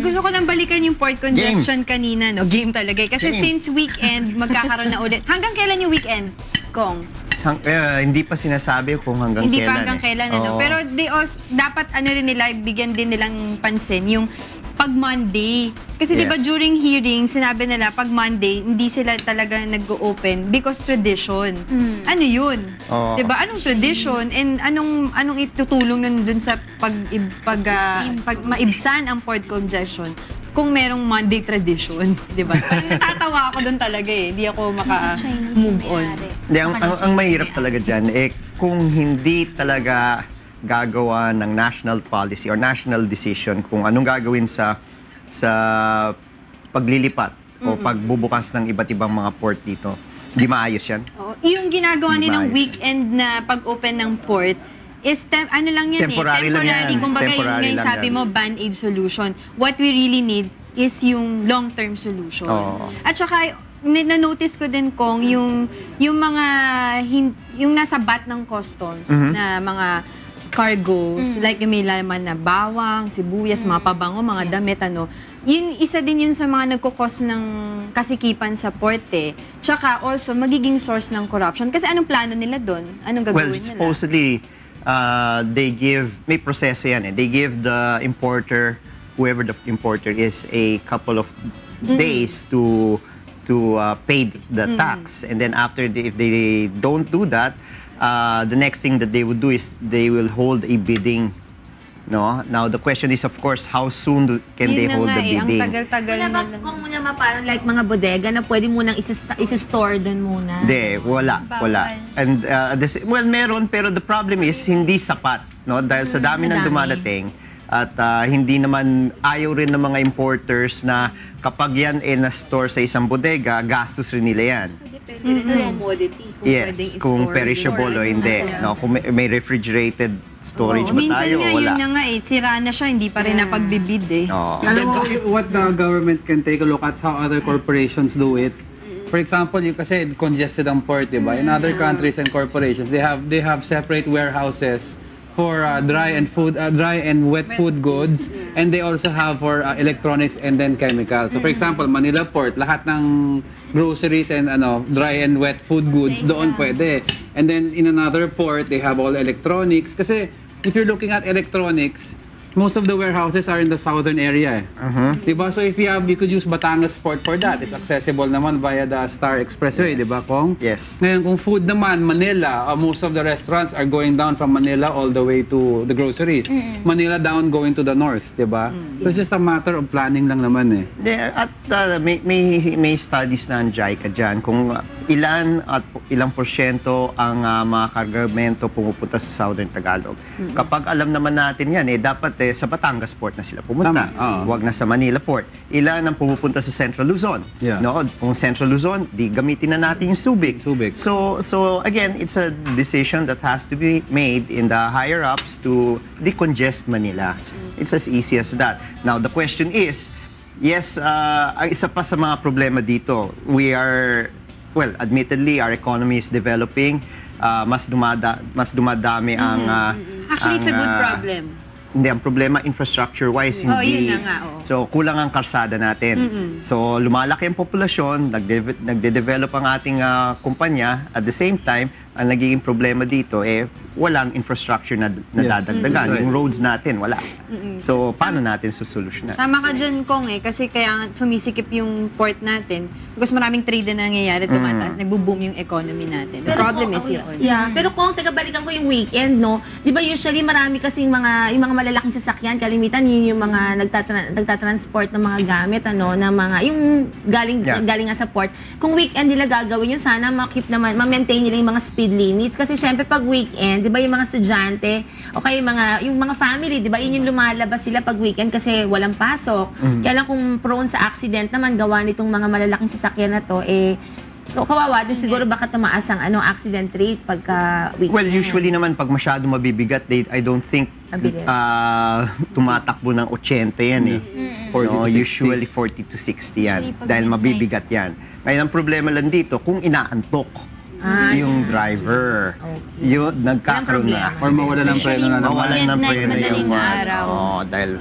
gusto ko lang balikan yung port congestion kanina, no? Game talaga. Kasi since weekend, magkakaroon na ulit. Hanggang kailan yung weekend, Kong? Hindi pa sinasabi kung hanggang hindi kailan. Hindi pa hanggang kailan, ano? Pero dapat ano rin nila, bigyan din nilang pansin, yung pag Monday. Kasi di ba during hearing, sinabi nila pag Monday, hindi sila talaga nag-open because tradition. Ano yun? Di ba? Anong tradition? And anong itutulong nun dun sa maibsan ang port congestion kung merong Monday tradition, di ba? Natatawa ako dun talaga eh. Hindi ako maka-move on. Ang mahirap talaga dyan, kung hindi talaga gagawa ng national policy or national decision kung anong gagawin sa paglilipat o pagbubukas ng iba't ibang mga port dito. Hindi maayos yan. Yung ginagawa nilang weekend na pag-open ng port is ano lang yan temporary lang yan. Kumbaga yung sabi mo, band-aid solution. What we really need is yung long-term solution. At saka, na-notice ko din, Kong, yung mga, yung nasa bat ng customs na mga cargoes, like yung may laman na bawang, sibuyas, mga pabango, mga damit, ano. Yun, isa din yun sa mga nagkukos ng kasikipan sa port eh. Tsaka also, magiging source ng corruption. Kasi anong plano nila doon? Anong gagawin nila? Well, supposedly, may proseso yan eh. They give the importer, whoever the importer is, a couple of days to pay the tax. And then after, if they don't do that, the next thing that they would do is they will hold a bidding. No? Now, the question is, of course, how soon can they hold the bidding? Ang tagal-tagal na. Kung muna parang like mga bodega na pwede munang isa-store doon muna. Hindi, wala. And, well, meron, pero the problem is, hindi sapat. No? Dahil sa dami ng dumadating, at hindi naman, ayaw rin ng mga importers na kapag yan na-store sa isang bodega, gastos rin nila yan. Commodity. Yes, kung perishable o hindi. No, kung may refrigerated storage ba tayo o wala? Minsan nga, yun na nga eh. Sira na siya, hindi pa rin napagbibid eh. Alam mo, what the government can take a look at how other corporations do it. For example, yung kasi congested ang port, diba? In other countries and corporations, they have separate warehouses for dry and wet food goods, and they also have for electronics and then chemicals. So for example, Manila Port, lahat ng groceries and dry and wet food goods doon pwede. And then in another port, they have all electronics. Kasi if you're looking at electronics, most of the warehouses are in the southern area. Diba? So if you could use Batangas Port for that. It's accessible naman via the Star Expressway, diba, Kong? Yes. Ngayon, kung food naman, Manila, most of the restaurants are going down from Manila all the way to the groceries. Manila down going to the north, diba? So it's just a matter of planning lang naman eh. At may studies na ang JICA dyan kung ilang porsyento ang mga kargamento pumupunta sa Southern Tagalog. Kapag alam naman natin yan, dapat sa Batangas Port na sila pumunta. Huwag na sa Manila Port. Ilan ang pumupunta sa Central Luzon. No? Kung Central Luzon, di gamitin na natin yung Subic. So again, it's a decision that has to be made in the higher-ups to decongest Manila. It's as easy as that. Now, the question is, yes, ang isa pa sa mga problema dito, well, admittedly, our economy is developing. Mas dumadami ang... Actually, it's a good problem. Hindi, ang problema infrastructure-wise, hindi. Yun na nga, So, kulang ang karsada natin. So, lumalaki ang populasyon, nagde-develop ang ating kumpanya. At the same time, ang nagiging problema dito, walang infrastructure na dadagdagan. Yung roads natin, wala. So, paano natin susolusyonan? Tama ka dyan, Kong kasi kaya sumisikip yung port natin. Because maraming trade na nangyayari, tumataas, nagbo-boom yung economy natin. The problem is yun. Pero kung balikan ko yung weekend, no? Di ba usually marami kasing yung mga malalaking sasakyan, kalimitan yun yung mga nagtatransport ng mga gamit, na mga, yung galing nga sa port. Kung weekend nila gagawin yun, sana ma-maintain nila yung mga speed limits. Kasi syempre pag weekend, di ba yung mga estudyante, o kaya yung mga family, di ba yun yung lumalabas sila pag weekend kasi walang pasok. Kaya lang kung prone sa accident naman, gawa nitong mga malalaking sasakyan na to, kawawa din siguro baka tumaas ang accident rate pagka weekend. Well, usually naman pag masyado mabibigat, I don't think tumatakbo ng 80 yan usually 40 to 60 yan. Dahil mabibigat yan. Ngayon, ang problema lang dito, kung inaantok yung driver, yun, nagkakaroon na. Or mawalan ng preno na naman. Mawalan ng preno yung araw. dahil